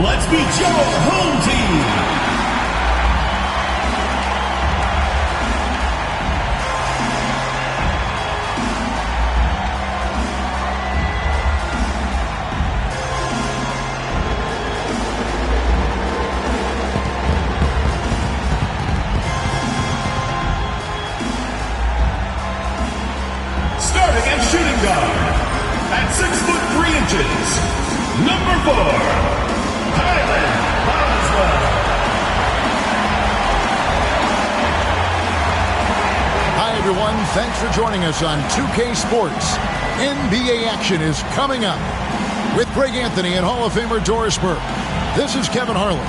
Let's meet your home team. Starting at shooting guard, at 6'3", number 4, Tyler Boswell. Hi everyone, thanks for joining us on 2K Sports. NBA action is coming up with Greg Anthony and Hall of Famer Doris Burke. This is Kevin Harlan,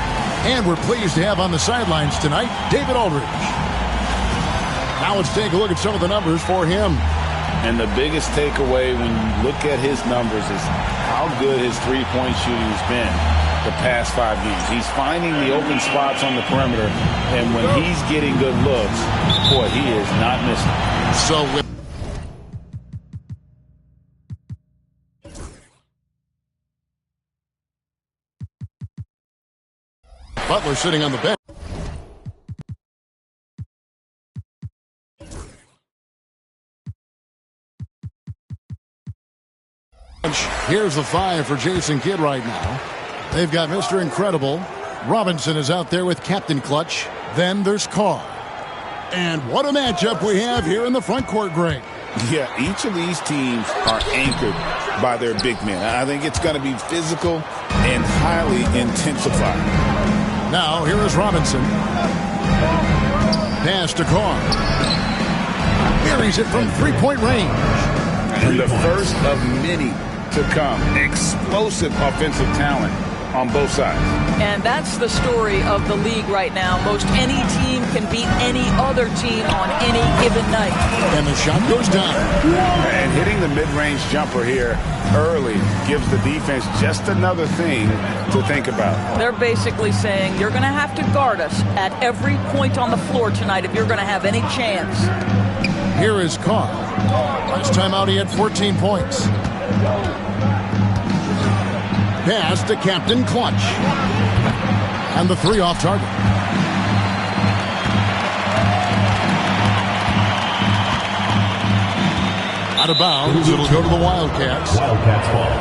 and we're pleased to have on the sidelines tonight David Aldridge. Now let's take a look at some of the numbers for him. And the biggest takeaway when you look at his numbers is how good his three-point shooting has been the past 5 games. He's finding the open spots on the perimeter, and when he's getting good looks, boy, he is not missing. So Butler sitting on the bench. Here's the 5 for Jason Kidd right now. They've got Mr. Incredible. Robinson is out there with Captain Clutch. Then there's Carr. And what a matchup we have here in the front court, Greg. Yeah, each of these teams are anchored by their big men. I think it's going to be physical and highly intensified. Now, here is Robinson. Pass to Carr. Buries it from three-point range. And the first of many to come. Explosive offensive talent on both sides. And that's the story of the league right now. Most any team can beat any other team on any given night. And the shot goes down. And hitting the mid-range jumper here early gives the defense just another thing to think about. They're basically saying you're going to have to guard us at every point on the floor tonight if you're going to have any chance. Here is Carr. Last time out he had 14 points. Pass to Captain Clutch. And the 3 off target. Out of bounds, it'll go to the Wildcats. Wildcats ball.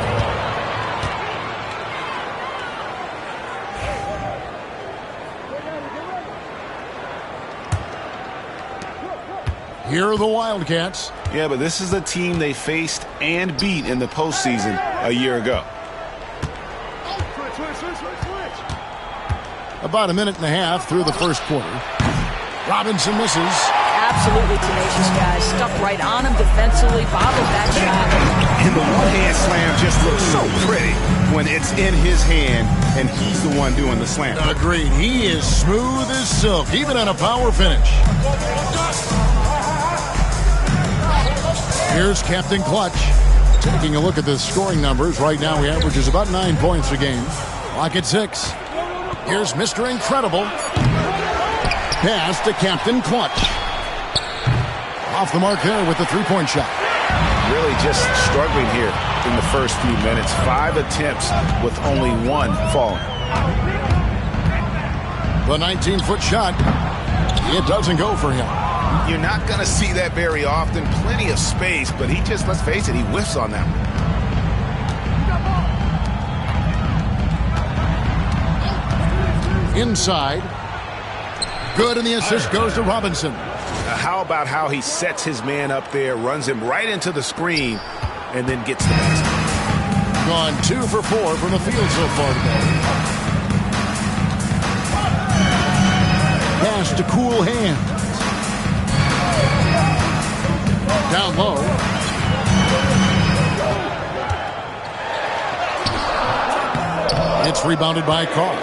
Here are the Wildcats. Yeah, but this is a team they faced and beat in the postseason a year ago. About a minute and a half through the first quarter. Robinson misses. Absolutely tenacious, guys. Stuck right on him defensively, bobbled that shot. And the one-hand slam just looks so pretty when it's in his hand and he's the one doing the slam. Agreed. He is smooth as silk, even on a power finish. Here's Captain Clutch. Taking a look at the scoring numbers. Right now he averages about 9 points a game. Clock at 6. Here's Mr. Incredible. Pass to Captain Clutch. Off the mark there with the three-point shot. Really just struggling here in the first few minutes. 5 attempts with only 1 falling. The 19-foot shot. It doesn't go for him. You're not going to see that very often. Plenty of space, but he just, let's face it, he whiffs on that one. Inside. Good, and the assist goes to Robinson. How about how he sets his man up there, runs him right into the screen, and then gets the basket. Gone 2 for 4 from the field so far today. Pass to Cool Hands. Down low. It's rebounded by Carr.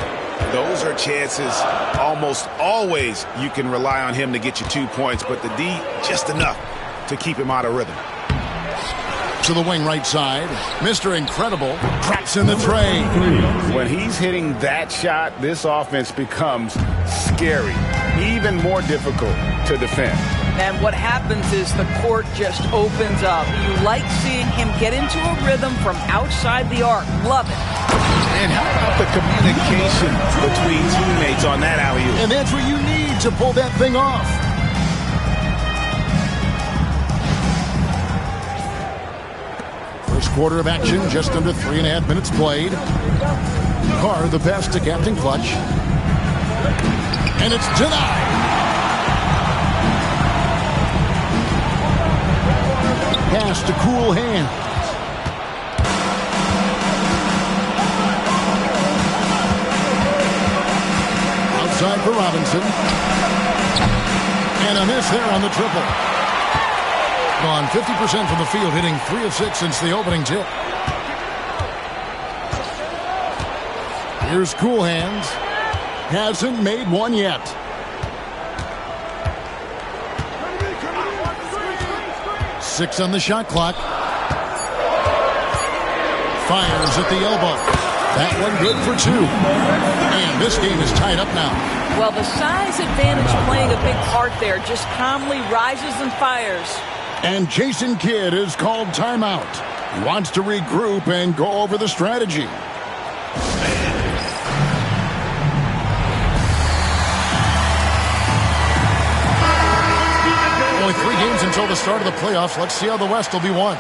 Those are chances almost always you can rely on him to get you 2 points, but the D just enough to keep him out of rhythm. To the wing right side. Mr. Incredible cracks in the tray. When he's hitting that shot, this offense becomes scary, even more difficult to defend. And what happens is the court just opens up. You like seeing him get into a rhythm from outside the arc. Love it. And how about the communication between teammates on that alley-oop? And that's what you need to pull that thing off. First quarter of action, just under 3.5 minutes played. Carr, the pass to Captain Clutch. And it's denied. Pass to Cool Hands. Outside for Robinson. And a miss there on the triple. Gone 50% from the field, hitting 3 of 6 since the opening tip. Here's Cool Hands. Hasn't made one yet. Six on the shot clock. Fires at the elbow. That one good for 2. And this game is tied up now. Well, the size advantage playing a big part there. Just calmly rises and fires. And Jason Kidd is called timeout. He wants to regroup and go over the strategy. Only 3 games until the start of the playoffs. Let's see how the West will be won.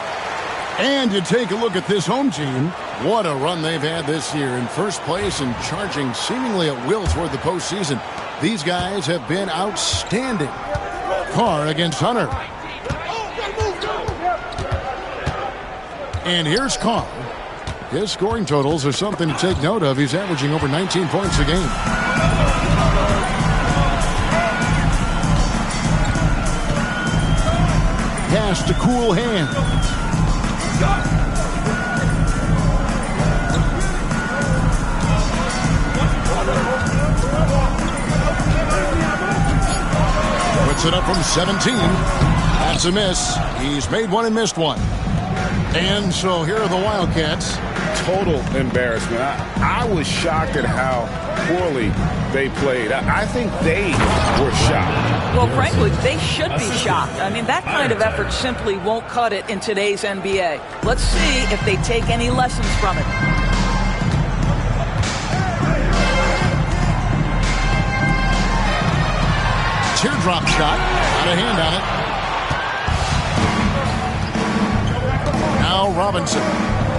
And you take a look at this home team. What a run they've had this year. In first place and charging seemingly at will toward the postseason. These guys have been outstanding. Carr against Hunter. And here's Carr. His scoring totals are something to take note of. He's averaging over 19 points a game. Pass to Cool Hands. Puts it up from 17. That's a miss. He's made one and missed one. And so here are the Wildcats. Total embarrassment. I was shocked at how poorly they played. I think they were shocked. Well, frankly, they should be shocked. I mean, that kind of effort simply won't cut it in today's NBA. Let's see if they take any lessons from it. Teardrop shot. Got a hand on it. Now Robinson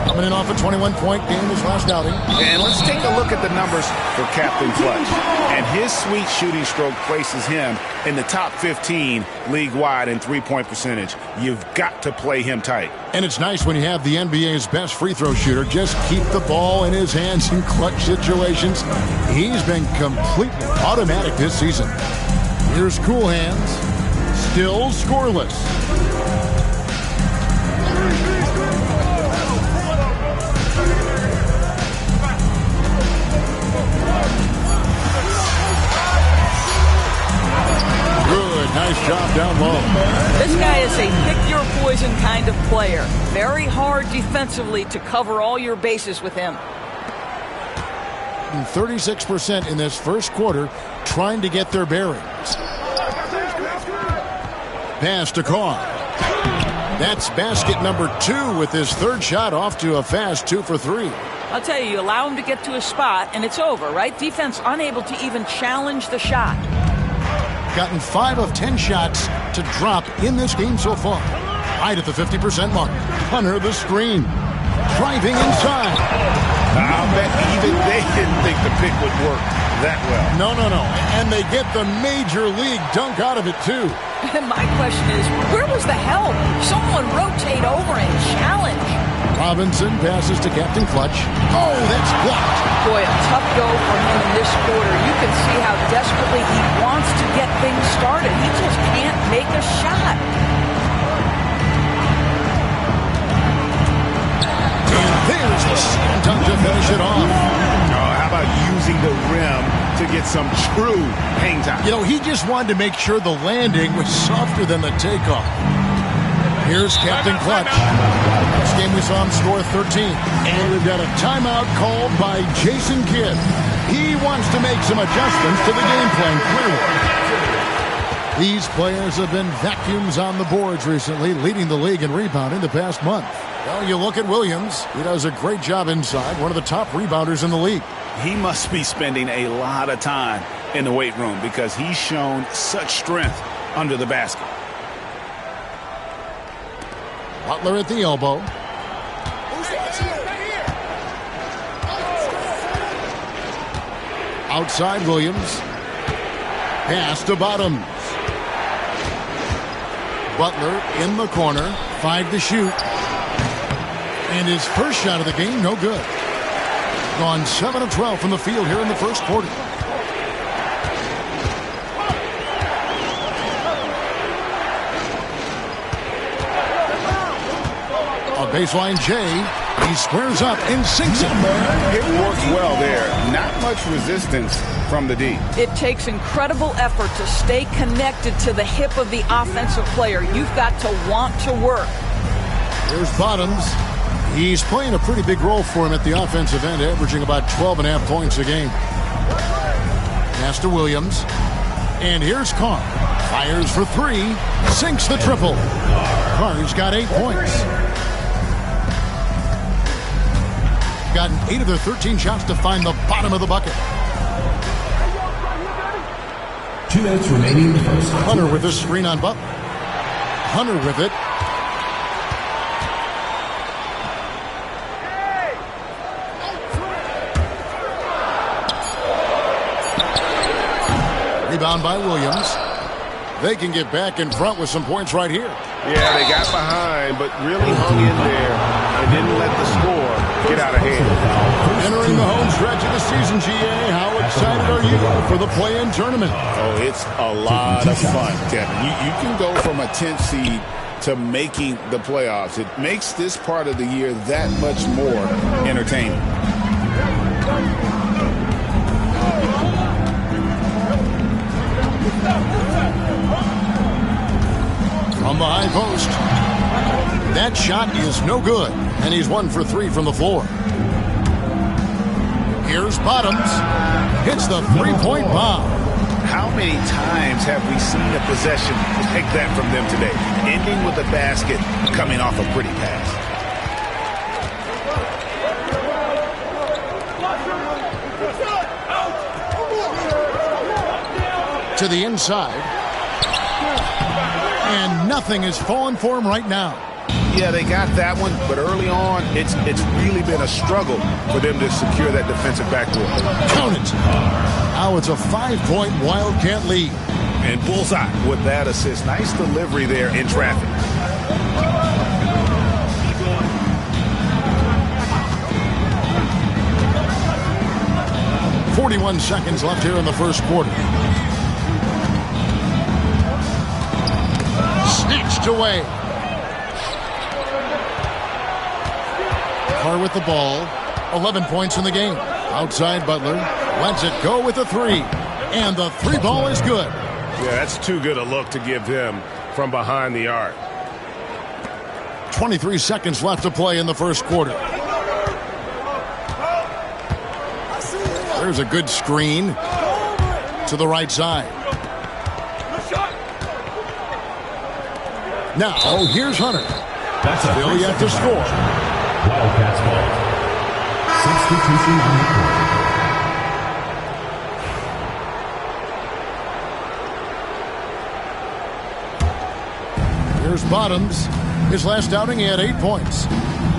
coming in off a 21-point game his last outing. And let's take a look at the numbers for Captain Clutch. And his sweet shooting stroke places him in the top 15 league-wide in three-point percentage. You've got to play him tight. And it's nice when you have the NBA's best free throw shooter just keep the ball in his hands in clutch situations. He's been completely automatic this season. Here's Cool Hands. Still scoreless. Nice job down low. This guy is a pick-your-poison kind of player. Very hard defensively to cover all your bases with him. 36% in this first quarter trying to get their bearings. Pass to Carr. That's basket number 2 with his third shot off to a fast 2 for 3. I'll tell you, you allow him to get to a spot and it's over, right? Defense unable to even challenge the shot. Gotten 5 of 10 shots to drop in this game so far. Right at the 50% mark. Hunter the screen. Driving inside. I'll bet even they didn't think the pick would work that well. No. And they get the major league dunk out of it, too. And my question is, where was the help? Someone rotate over and challenge. Robinson passes to Captain Clutch. Oh, that's blocked. Boy, a tough go for him in this quarter. You can see how desperately he wants to get things started. He just can't make a shot. And there's the slam dunk to finish it off. How about using the rim to get some true hang time? You know, he just wanted to make sure the landing was softer than the takeoff. Here's Captain Clutch. This game we saw him score 13. And we've got a timeout called by Jason Kidd. He wants to make some adjustments to the game plan, clearly. These players have been vacuums on the boards recently, leading the league in rebounding the past month. Well, you look at Williams. He does a great job inside, one of the top rebounders in the league. He must be spending a lot of time in the weight room because he's shown such strength under the basket. Butler at the elbow. Outside Williams. Pass to Bottoms. Butler in the corner. 5 to shoot. And his first shot of the game, no good. Gone 7 of 12 from the field here in the first quarter. A baseline J. He squares up and sinks it. It works well there. Not much resistance from the D. It takes incredible effort to stay connected to the hip of the offensive player. You've got to want to work. Here's Bottoms. He's playing a pretty big role for him at the offensive end, averaging about 12.5 points a game. Pass to Williams. And here's Carr. Fires for 3. Sinks the triple. Carr's got 8 points. Gotten 8 of their 13 shots to find the bottom of the bucket. 2 minutes remaining in the first. Hunter with a screen on Butler. Hunter with it. Rebound by Williams. They can get back in front with some points right here. Yeah, they got behind, but really hung in there and didn't let the score get out of hand. Entering the home stretch of the season, GA, how excited are you for the play-in tournament? Oh, it's a lot of fun, Kevin. You can go from a 10th seed to making the playoffs. It makes this part of the year that much more entertaining. From the high post. That shot is no good, and he's 1 for 3 from the floor. Here's Bottoms. Hits the three-point bomb. How many times have we seen a possession like that from them today? Ending with a basket, coming off a pretty pass. To the inside. And nothing is falling for him right now. Yeah, they got that one, but early on, it's really been a struggle for them to secure that defensive backboard. Count it. Now it's a 5-point Wildcat lead. And bullseye with that assist. Nice delivery there in traffic. .41 seconds left here in the first quarter. Snatched away. Carr with the ball. 11 points in the game. Outside Butler. Lets it go with the 3. And the 3 ball is good. Yeah, that's too good a look to give them from behind the arc. 23 seconds left to play in the first quarter. There's a good screen to the right side. Now, here's Hunter. That's a Still yet to score. Wildcats ball. 62 on the court. Here's Bottoms. His last outing, he had 8 points.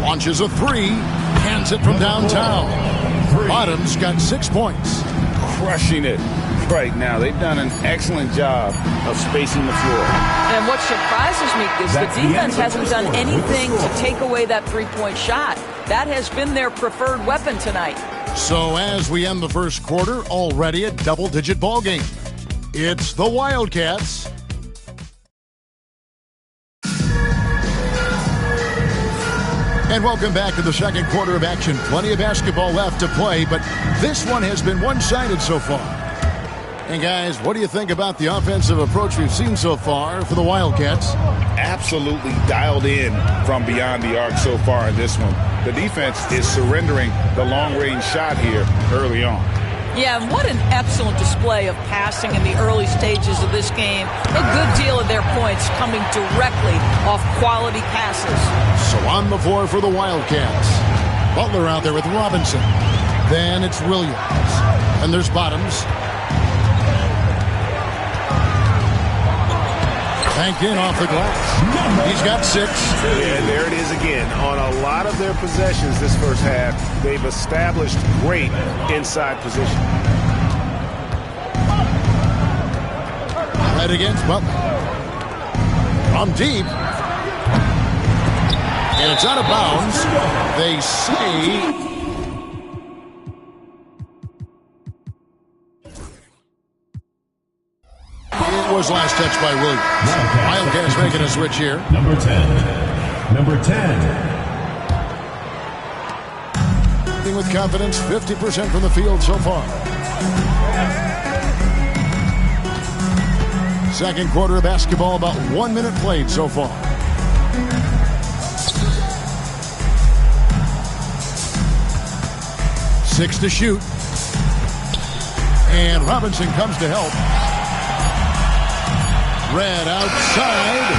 Launches a 3. Hands it from downtown. Bottoms got 6 points. Crushing it right now. They've done an excellent job of spacing the floor. And what surprises me is the defense hasn't done anything to take away that three-point shot. That has been their preferred weapon tonight. So as we end the first quarter, already a double-digit ball game. It's the Wildcats. And welcome back to the second quarter of action. Plenty of basketball left to play, but this one has been one-sided so far. And guys, what do you think about the offensive approach we've seen so far for the Wildcats? Absolutely dialed in from beyond the arc so far in this one. The defense is surrendering the long-range shot here early on. Yeah, and what an excellent display of passing in the early stages of this game. A good deal of their points coming directly off quality passes. So on the floor for the Wildcats. Butler out there with Robinson. Then it's Williams. And there's Bottoms. Banked in off the glass. He's got 6. And there it is again. On a lot of their possessions this first half, they've established great inside position. Right against Butler. From deep. And it's out of bounds. They say... It was last touched by Williams. Wildcats making a switch here. Number 10. Number 10. With confidence, 50% from the field so far. Second quarter of basketball, about 1 minute played so far. Six to shoot. And Robinson comes to help. Red outside.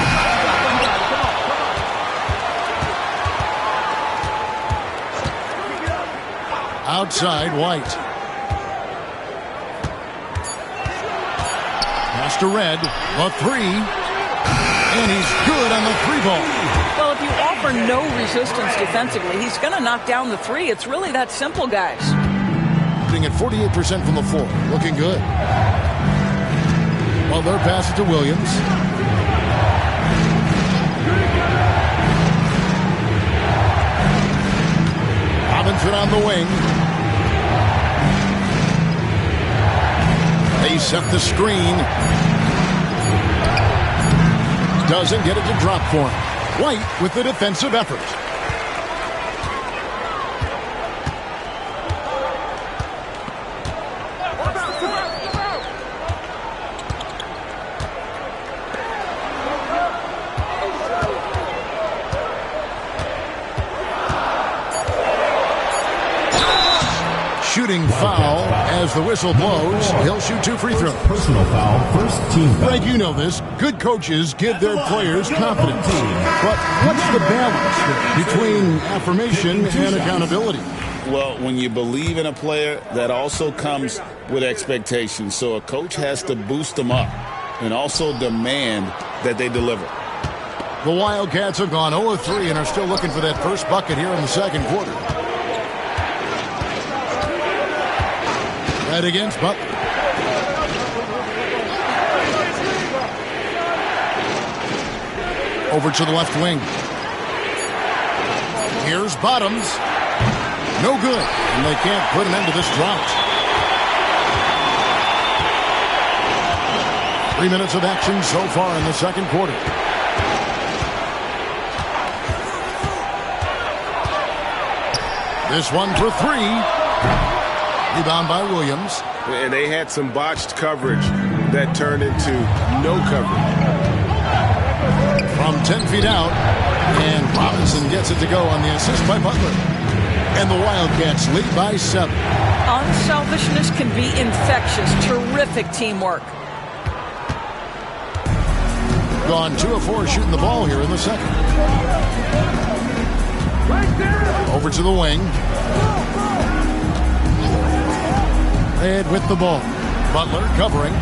Outside, White. Pass to Red. A 3. And he's good on the 3-ball. Well, if you offer no resistance defensively, he's going to knock down the 3. It's really that simple, guys. Shooting at 48% from the floor. Looking good. Butler passes to Williams. Robinson on the wing. They set the screen. Doesn't get it to drop for him. White with the defensive effort. Shooting foul as the whistle blows. He'll shoot 2 free throws. Personal foul, first team foul. Frank, you know this. Good coaches give their players confidence. But what's the balance between affirmation and accountability? Well, when you believe in a player, that also comes with expectations. So a coach has to boost them up and also demand that they deliver. The Wildcats have gone 0-3 and are still looking for that first bucket here in the second quarter. Right against Butler. Over to the left wing. Here's Bottoms. No good. And they can't put an end to this drought. 3 minutes of action so far in the second quarter. This one for 3. Rebound by Williams. And they had some botched coverage that turned into no coverage. From 10 feet out. And Robinson gets it to go on the assist by Butler. And the Wildcats lead by 7. Unselfishness can be infectious. Terrific teamwork. Gone 2 of 4 shooting the ball here in the second. Over to the wing. Red with the ball. Butler covering.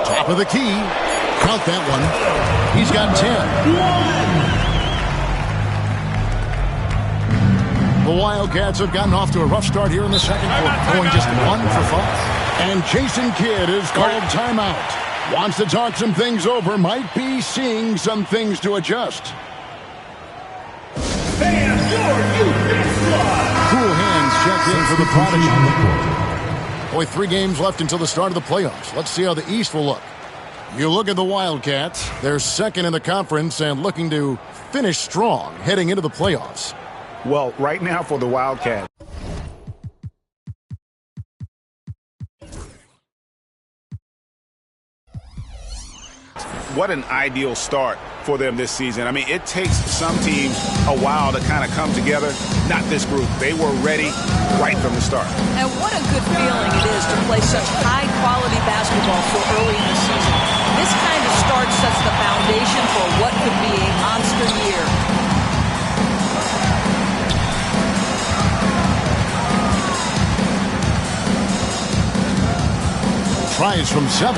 Top of the key. Count that one. He's got 10. The Wildcats have gotten off to a rough start here in the second quarter, going just 1 for 5. And Jason Kidd is called timeout. Wants to talk some things over. Might be seeing some things to adjust. Cool hands checked in for the Prodigy. Boy, 3 games left until the start of the playoffs. Let's see how the East will look. You look at the Wildcats. They're second in the conference and looking to finish strong heading into the playoffs. Well, right now for the Wildcats. What an ideal start for them this season. I mean, it takes some teams a while to kind of come together. Not this group. They were ready right from the start. And what a good feeling it is to play such high-quality basketball so early in the season. This kind of start sets the foundation for what could be a monster year. Tries from 7.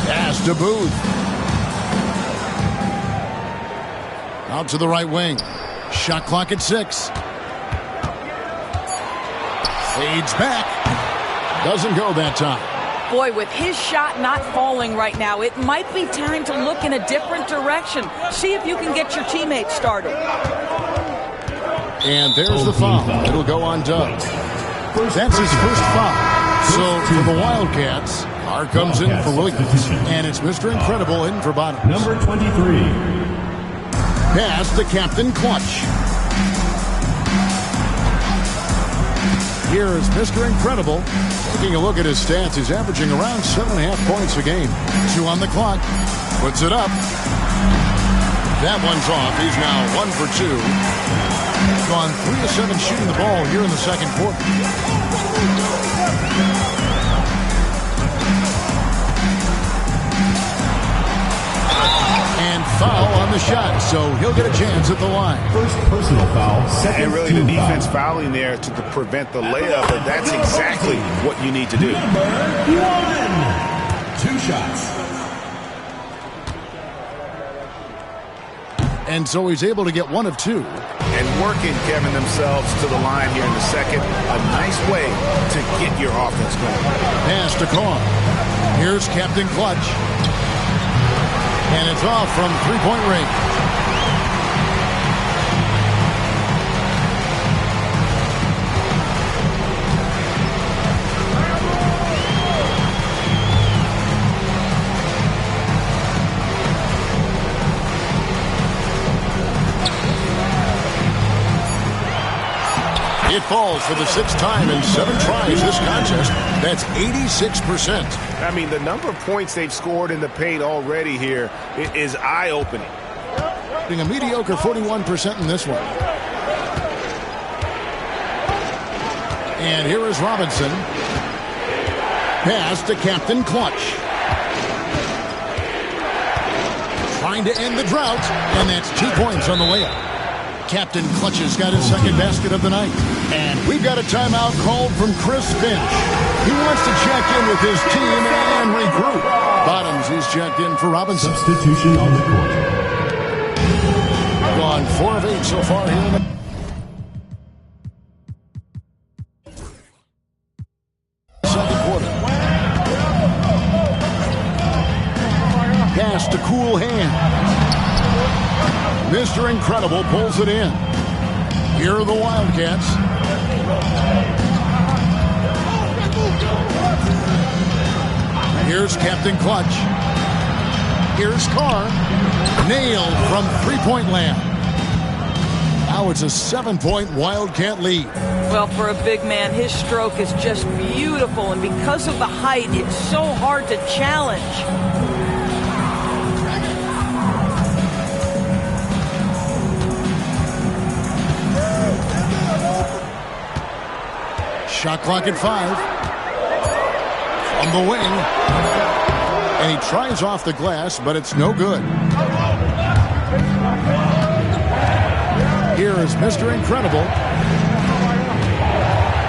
Pass to Booth. Out to the right wing. Shot clock at 6. Fades back. Doesn't go that time. Boy, with his shot not falling right now, it might be time to look in a different direction. See if you can get your teammates started. And there's the foul. It'll go on Doug. That's his first foul. So for the Wildcats, Carr comes in for Williams. And it's Mr. Incredible in for Bottoms. Number 23. Pass to Captain Clutch. Here is Mr. Incredible. Taking a look at his stats, he's averaging around 7.5 points a game. 2 on the clock. Puts it up. That one's off. He's now 1 for 2. Gone 3 of 7 shooting the ball here in the second quarter. And foul on the shot, so he'll get a chance at the line. First personal foul, second And really team the defense foul. fouling there to prevent the layup, but that's exactly what you need to do. Number 11. 2 shots. And so he's able to get 1 of 2. And working, Kevin, themselves to the line here in the second. A nice way to get your offense going. Pass to Carr. Here's Captain Clutch. And it's off from three-point range. It falls for the 6th time in 7 tries this contest. That's 86%. I mean, the number of points they've scored in the paint already here is eye-opening. Being a mediocre 41% in this one. And here is Robinson. Pass to Captain Clutch. Trying to end the drought, and that's 2 points on the layup. Captain Clutch has got his second basket of the night. And we've got a timeout called from Chris Finch. He wants to check in with his team and regroup. Bottoms, he's checked in for Robinson. Substitution on the court. Gone 4 of 8 so far here in the second quarter. Pass to Cool Hand. Mr. Incredible pulls it in. Here are the Wildcats. Here's Captain Clutch. Here's Carr. Nailed from three-point land. Now it's a 7-point Wildcat lead. Well, for a big man, his stroke is just beautiful, and because of the height, it's so hard to challenge. Shot clock at 5. From the wing. And he tries off the glass, but it's no good. Here is Mr. Incredible.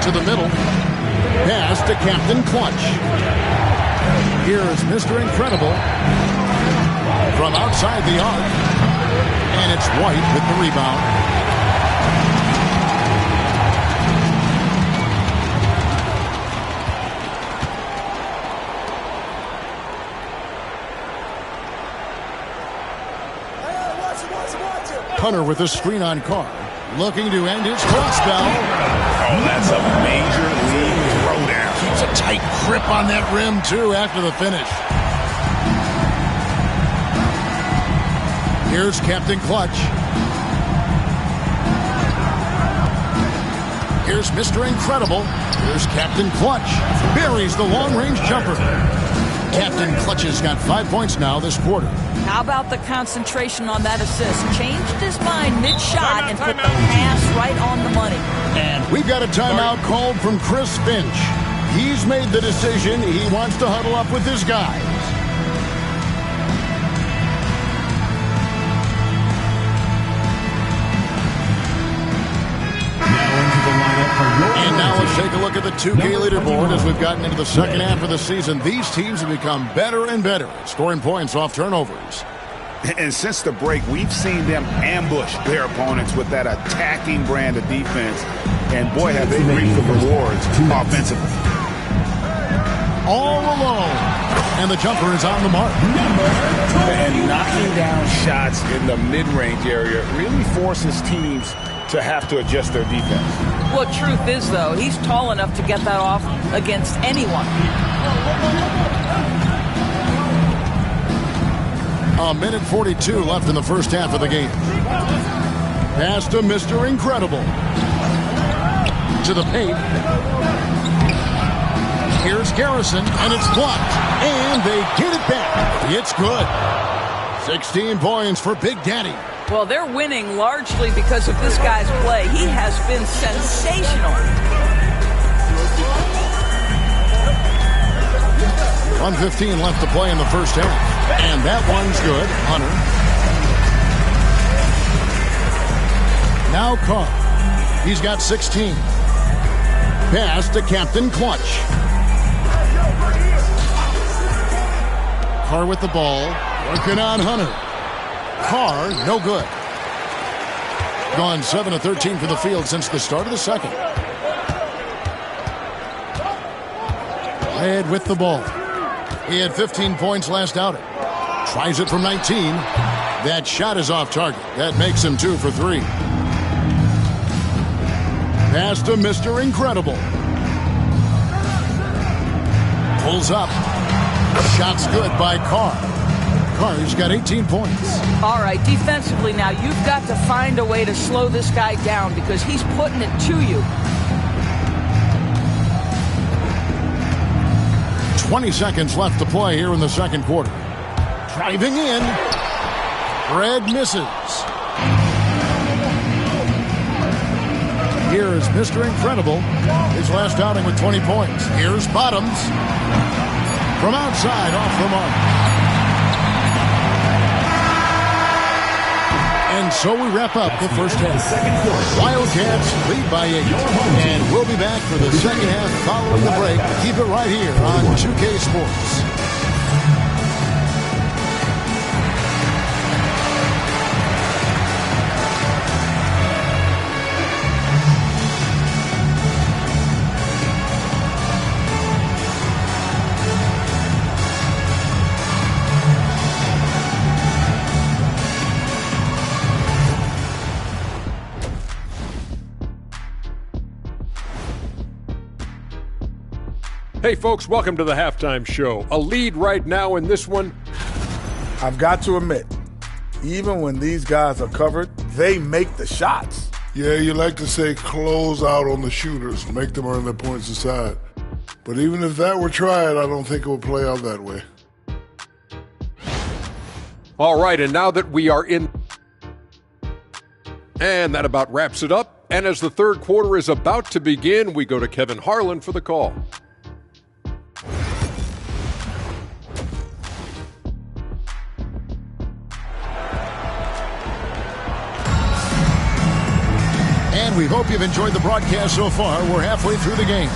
To the middle. Pass to Captain Clutch. Here is Mr. Incredible. From outside the arc. And it's White with the rebound. Hunter with a screen on Carr. Looking to end his clock spell. Oh, that's a major league throwdown. Keeps a tight grip on that rim, too, after the finish. Here's Captain Clutch. Here's Mr. Incredible. Here's Captain Clutch. Buries the long-range jumper. Captain Clutch has got 5 points now this quarter. How about the concentration on that assist? Changed his mind mid-shot and put the pass right on the money. And we've got a timeout called from Chris Finch. He's made the decision. He wants to huddle up with his guys. And now let's take a look at the 2K leaderboard as we've gotten into the second half of the season. These teams have become better and better, scoring points off turnovers. And since the break, we've seen them ambush their opponents with that attacking brand of defense. And boy, have they reaped the rewards offensively. All alone. And the jumper is on the mark. And knocking down shots in the mid-range area really forces teams to have to adjust their defense. Well, truth is, though, he's tall enough to get that off against anyone. A minute 42 left in the first half of the game. Pass to Mr. Incredible. To the paint. Here's Garrison, and it's blocked. And they get it back. It's good. 16 points for Big Daddy. Well, they're winning largely because of this guy's play. He has been sensational. 1:15 left to play in the first half. And that one's good. Hunter. Now Carr. He's got 16. Pass to Captain Clutch. Carr with the ball. Working on Hunter. Carr, no good. Gone 7 of 13 for the field since the start of the second. Led with the ball. He had 15 points last outing. Tries it from 19. That shot is off target. That makes him 2 for 3. Pass to Mr. Incredible. Pulls up. Shot's good by Carr. Carr's got 18 points. All right, defensively now, you've got to find a way to slow this guy down because he's putting it to you. 20 seconds left to play here in the second quarter. Driving in. Red misses. Here's Mr. Incredible. His last outing with 20 points. Here's Bottoms. From outside, off the mark. And so we wrap up the first half. Wildcats lead by 8. And we'll be back for the second half following the break. Keep it right here on 2K Sports. Hey folks, welcome to the Halftime Show. A lead right now in this one. I've got to admit, even when these guys are covered, they make the shots. Yeah, you like to say close out on the shooters, make them earn their points aside. But even if that were tried, I don't think it would play out that way. All right, and now that we are in... And that about wraps it up. And as the third quarter is about to begin, we go to Kevin Harlan for the call. And we hope you've enjoyed the broadcast so far. We're halfway through the game.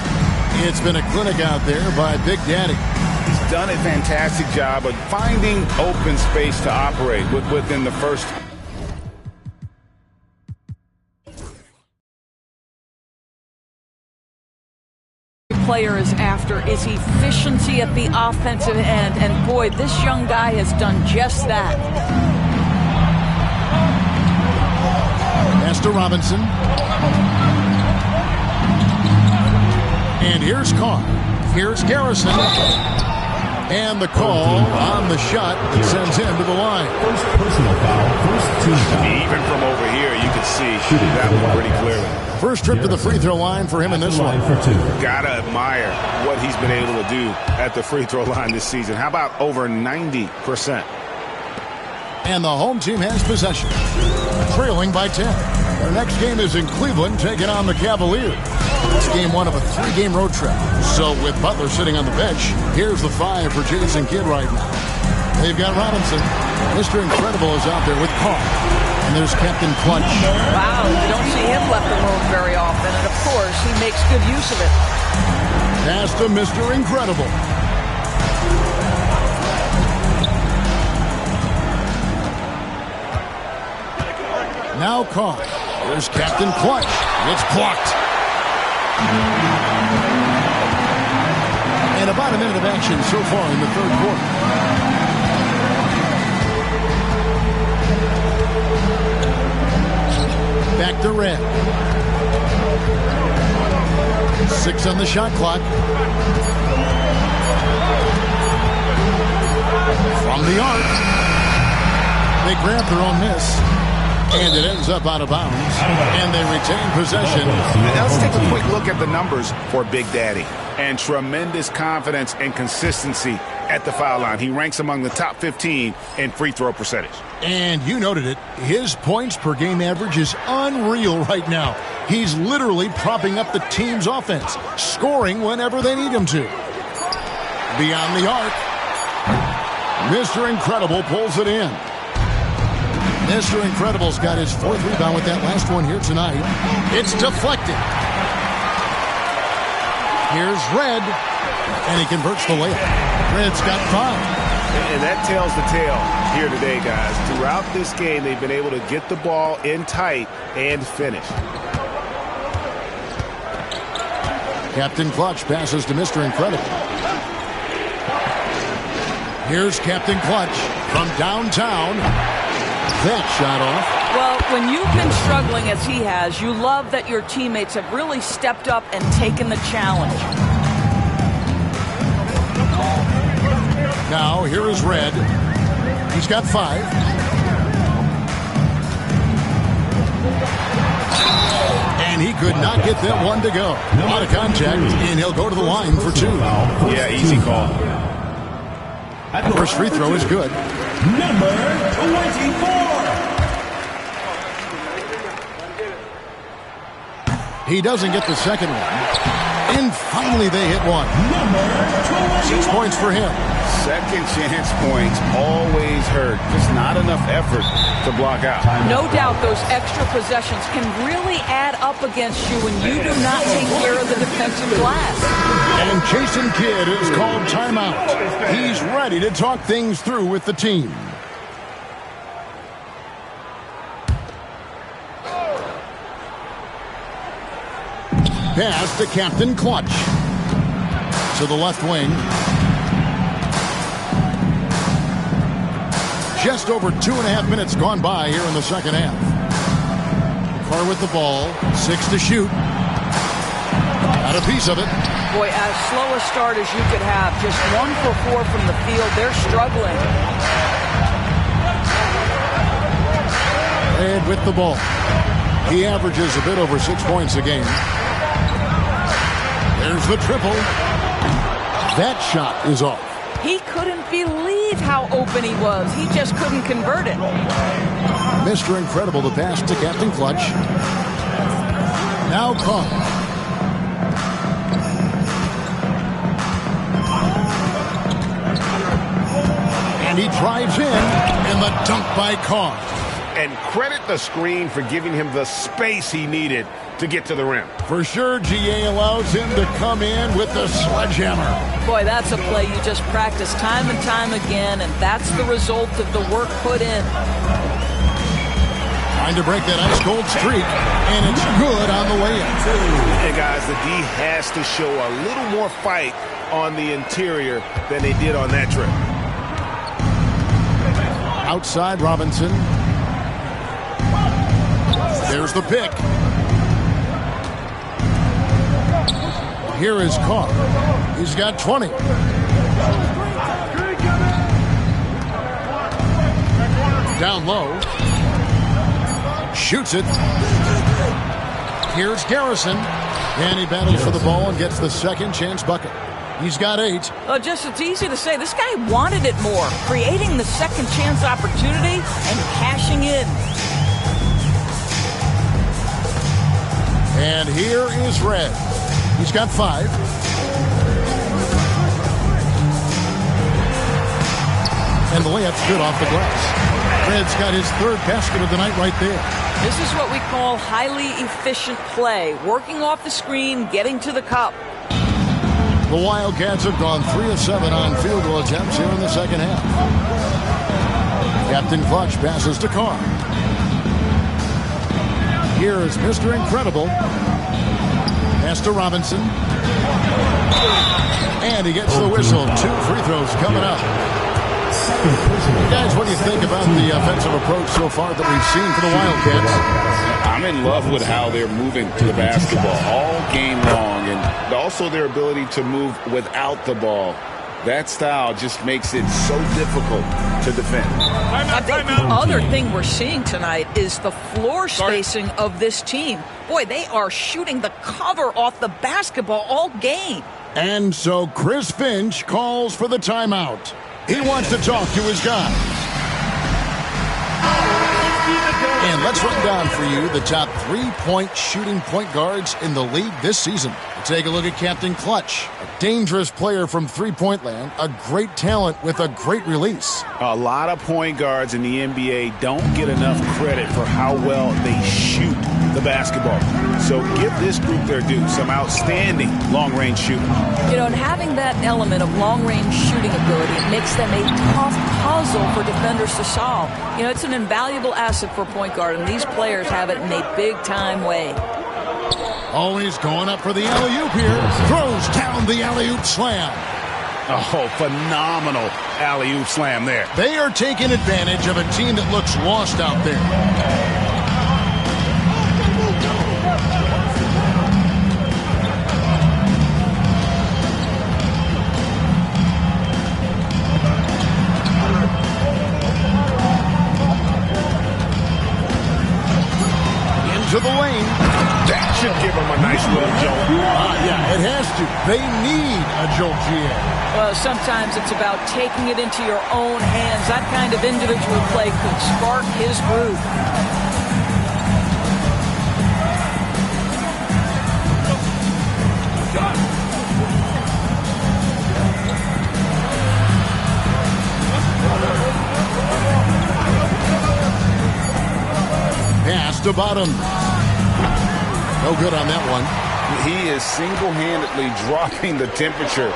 It's been a clinic out there by Big Daddy. He's done a fantastic job of finding open space to operate within the first. Player is after is efficiency at the offensive end, and boy, this young guy has done just that. Pass to Robinson. And here's Carr. Here's Garrison. And the call on the shot that sends him to the line. First personal foul, first team foul. Even from over here, you can see that one pretty clearly. First trip to the free throw line for him in this one. For two. Gotta admire what he's been able to do at the free throw line this season. How about over 90%? And the home team has possession, trailing by 10. Their next game is in Cleveland, taking on the Cavaliers. It's game one of a 3-game road trip. So with Butler sitting on the bench, here's the 5 for Jason Kidd right now. They've got Robinson. Mr. Incredible is out there with Carr. And there's Captain Clutch. Wow, you don't see him left alone very often. And of course, he makes good use of it. Pass to Mr. Incredible. Now Carr. There's Captain Clutch. It's blocked. And about a minute of action so far in the third quarter. Back to Red. 6 on the shot clock. From the arc. They grab their own miss. And it ends up out of bounds. And they retain possession. Now let's take a quick look at the numbers for Big Daddy. And tremendous confidence and consistency at the foul line. He ranks among the top 15 in free throw percentage. And you noted it. His points per game average is unreal right now. He's literally propping up the team's offense, scoring whenever they need him to. Beyond the arc. Mr. Incredible pulls it in. Mr. Incredible's got his 4th rebound with that last one here tonight. It's deflected. Here's Red, and he converts the layup. Red's got 5. And that tells the tale here today, guys. Throughout this game, they've been able to get the ball in tight and finish. Captain Clutch passes to Mr. Incredible. Here's Captain Clutch from downtown. That shot off. Well, when you've been struggling as he has, you love that your teammates have really stepped up and taken the challenge. Now, here is Red. He's got 5. And he could not get that one to go. Out of contact, and he'll go to the line for 2. Yeah, easy call. First free throw is good. Number 24. He doesn't get the second one. And finally they hit one. 6 points for him. Second chance points always hurt. Just not enough effort to block out. No doubt those extra possessions can really add up against you when you do not take care of the defensive glass. And Jason Kidd is called timeout. He's ready to talk things through with the team. Pass to Captain Clutch. To the left wing. Just over 2.5 minutes gone by here in the second half. Carr with the ball. 6 to shoot. Got a piece of it. Boy, as slow a start as you could have. Just 1 for 4 from the field. They're struggling. Red with the ball. He averages a bit over 6 points a game. There's the triple. That shot is off. He couldn't believe how open he was. He just couldn't convert it. Mr. Incredible, the pass to Captain Clutch. Now Carr. And he drives in, and the dunk by Carr. And credit the screen for giving him the space he needed to get to the rim. For sure, GA allows him to come in with the sledgehammer. Boy, that's a play you just practice time and time again, and that's the result of the work put in. Trying to break that ice-cold streak, and it's good on the way in. And guys, the D has to show a little more fight on the interior than they did on that trip. Outside Robinson. There's the pick. Here is Carr. He's got 20. Down low. Shoots it. Here's Garrison. And he battles for the ball and gets the second chance bucket. He's got 8. It's easy to say. This guy wanted it more. Creating the second chance opportunity and cashing in. And here is Red. He's got 5. And the layup's good off the glass. Red's got his 3rd basket of the night right there. This is what we call highly efficient play. Working off the screen, getting to the cup. The Wildcats have gone 3 of 7 on field goal attempts here in the second half. Captain Clutch passes to Carr. Here is Mr. Incredible. Pass to Robinson. And he gets the whistle. 2 free throws coming up. Guys, what do you think about the offensive approach so far that we've seen for the Wildcats? I'm in love with how they're moving to the basketball all game long, and also their ability to move without the ball. That style just makes it so difficult to defend. I think the other thing we're seeing tonight is the floor spacing of this team. Boy, they are shooting the cover off the basketball all game. And so Chris Finch calls for the timeout. He wants to talk to his guys. And let's run down for you the top 3-point shooting point guards in the league this season. Take a look at Captain Clutch, a dangerous player from three-point land, a great talent with a great release. A lot of point guards in the NBA don't get enough credit for how well they shoot the basketball. So give this group their due. Some outstanding long-range shooting. And having that element of long-range shooting ability, it makes them a tough puzzle for defenders to solve. It's an invaluable asset for a point guard, and these players have it in a big-time way. Always going up for the alley-oop here. Throws down the alley-oop slam. Oh, phenomenal alley-oop slam there. They are taking advantage of a team that looks lost out there. To the lane. That should give them a nice little jolt. Yeah, it has to. They need a jolt, GA. Well, sometimes it's about taking it into your own hands. That kind of individual play could spark his groove. Pass to Bottom. No good on that one. He is single-handedly dropping the temperature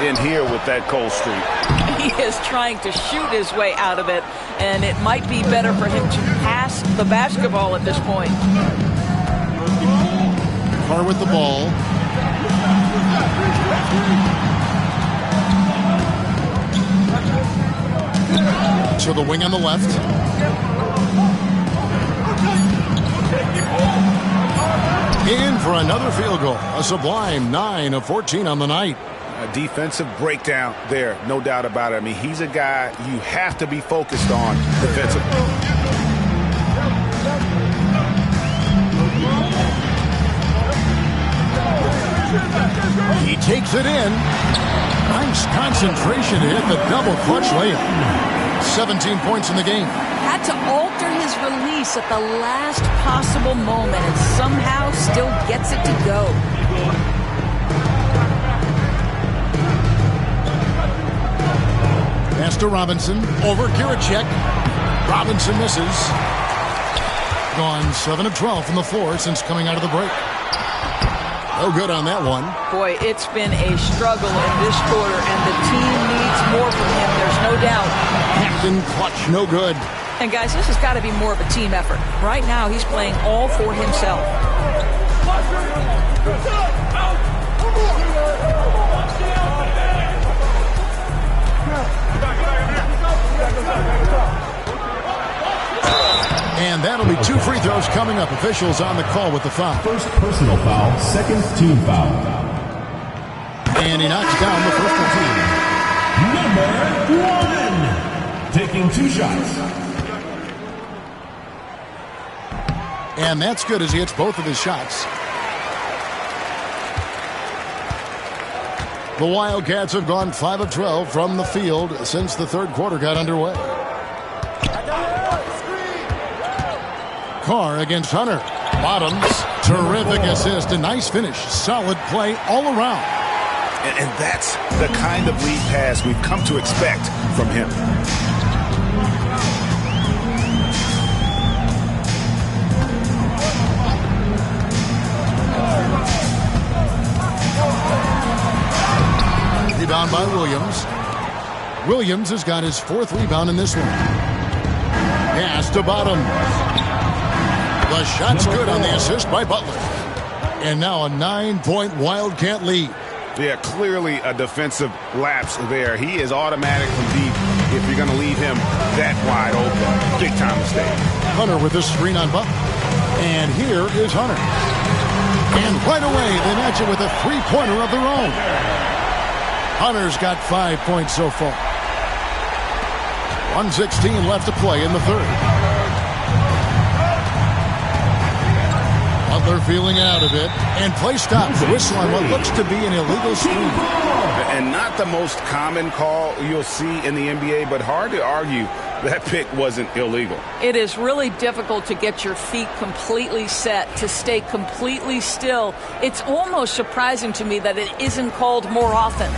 in here with that cold streak. He is trying to shoot his way out of it, and it might be better for him to pass the basketball at this point. Carr with the ball. To the wing on the left. In for another field goal. A sublime 9 of 14 on the night. A defensive breakdown there, no doubt about it. I mean, he's a guy you have to be focused on defensively. He takes it in. Nice concentration to hit the double clutch layup. 17 points in the game. Had to alter his release at the last possible moment and somehow still gets it to go. Pass to Robinson. Over Kiricek. Robinson misses. Gone 7 of 12 from the floor since coming out of the break. No good on that one. Boy, it's been a struggle in this quarter, and the team needs more from him. There's no doubt. Captain Clutch, no good. And guys, this has got to be more of a team effort. Right now, he's playing all for himself. And that'll be 2 free throws coming up. Officials on the call with the foul. First personal foul, second team foul. And he knocks down the first one. Number 1, taking 2 shots. And that's good as he hits both of his shots. The Wildcats have gone 5 of 12 from the field since the third quarter got underway. Carr against Hunter. Bottoms. Terrific assist. A nice finish. Solid play all around. And that's the kind of lead pass we've come to expect from him. Rebound by Williams. Williams has got his 4th rebound in this one. Pass to Bottoms. The shot's good on the assist by Butler. And now a 9-point Wildcat lead. Yeah, clearly a defensive lapse there. He is automatic from deep if you're going to leave him that wide open. Big time mistake. Hunter with a screen on Butler. And here is Hunter. And right away they match it with a 3-pointer of their own. Hunter's got 5 points so far. 1:16 left to play in the third. Butler feeling out of it. And play stops. Whistle on what looks to be an illegal screen. And not the most common call you'll see in the NBA, but hard to argue that pick wasn't illegal. It is really difficult to get your feet completely set, to stay completely still. It's almost surprising to me that it isn't called more often.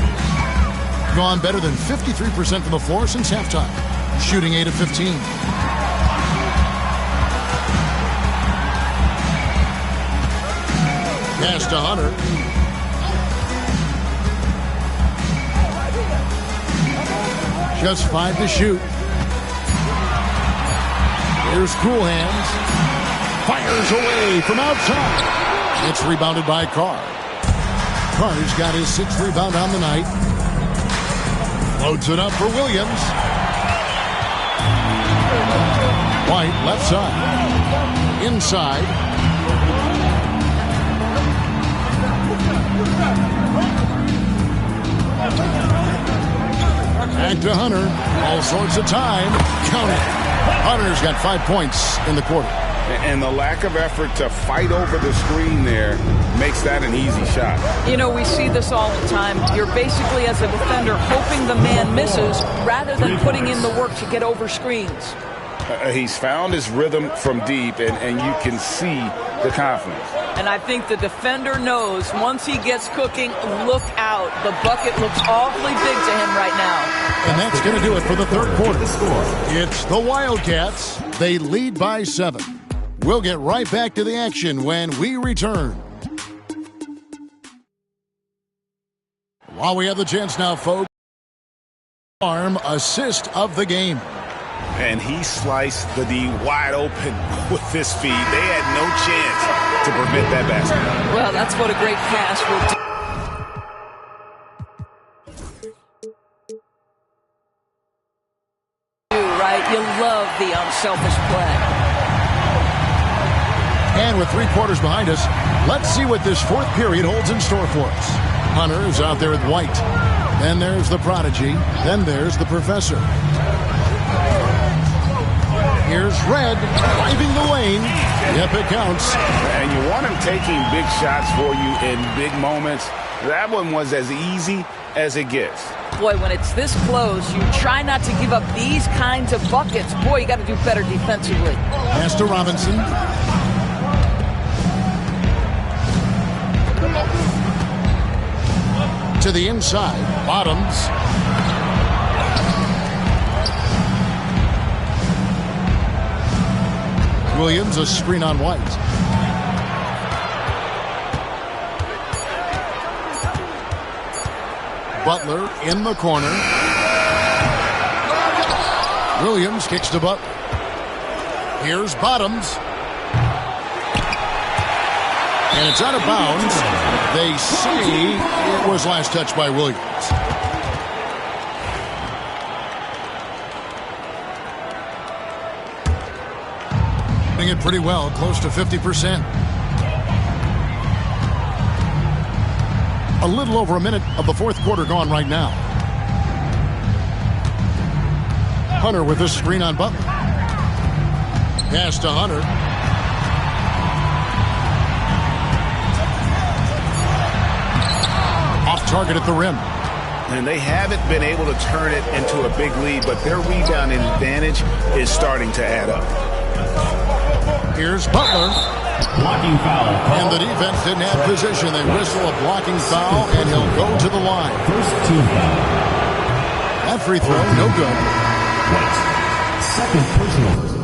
Gone better than 53% from the floor since halftime. Shooting 8 of 15. Pass to Hunter. Just 5 to shoot. Here's Cool Hands. Fires away from outside. It's rebounded by Carr. Carr's got his 6th rebound on the night. Loads it up for Williams. White left side. Inside. Back to Hunter. All sorts of time. Count it. Hunter's got 5 points in the quarter. And the lack of effort to fight over the screen there makes that an easy shot. You know, we see this all the time. You're basically, as a defender, hoping the man misses rather than putting in the work to get over screens. He's found his rhythm from deep, and you can see the confidence. And I think the defender knows once he gets cooking, look out. The bucket looks awfully big to him right now. And that's going to do it for the third quarter. It's the Wildcats. They lead by 7. We'll get right back to the action when we return. While we have the chance now, folks, arm assist of the game. And he sliced the D wide open with his feet. They had no chance to prevent that basket. Well, that's what a great pass will do. Right? You love the unselfish play. And with 3 quarters behind us, let's see what this 4th period holds in store for us. Hunter is out there with White. Then there's the Prodigy. Then there's the Professor. Here's Red driving the lane. Yep, it counts. And you want him taking big shots for you in big moments. That one was as easy as it gets. Boy, when it's this close, you try not to give up these kinds of buckets. Boy, you got to do better defensively. Pass to Robinson. To the inside. Bottoms. Williams, a screen on White. Butler in the corner. Williams kicks to Butler. Here's Bottoms. And it's out of bounds. They say it was last touched by Williams. Doing it pretty well, close to 50%. A little over a minute of the 4th quarter gone right now. Hunter with a screen on Butler. Pass to Hunter. target at the rim. And they haven't been able to turn it into a big lead, but their rebounding advantage is starting to add up. Here's Butler. Blocking foul. And the defense didn't have position. They whistle a blocking foul, and he'll go to the line. First team foul. That free throw, no good. White. Second personal.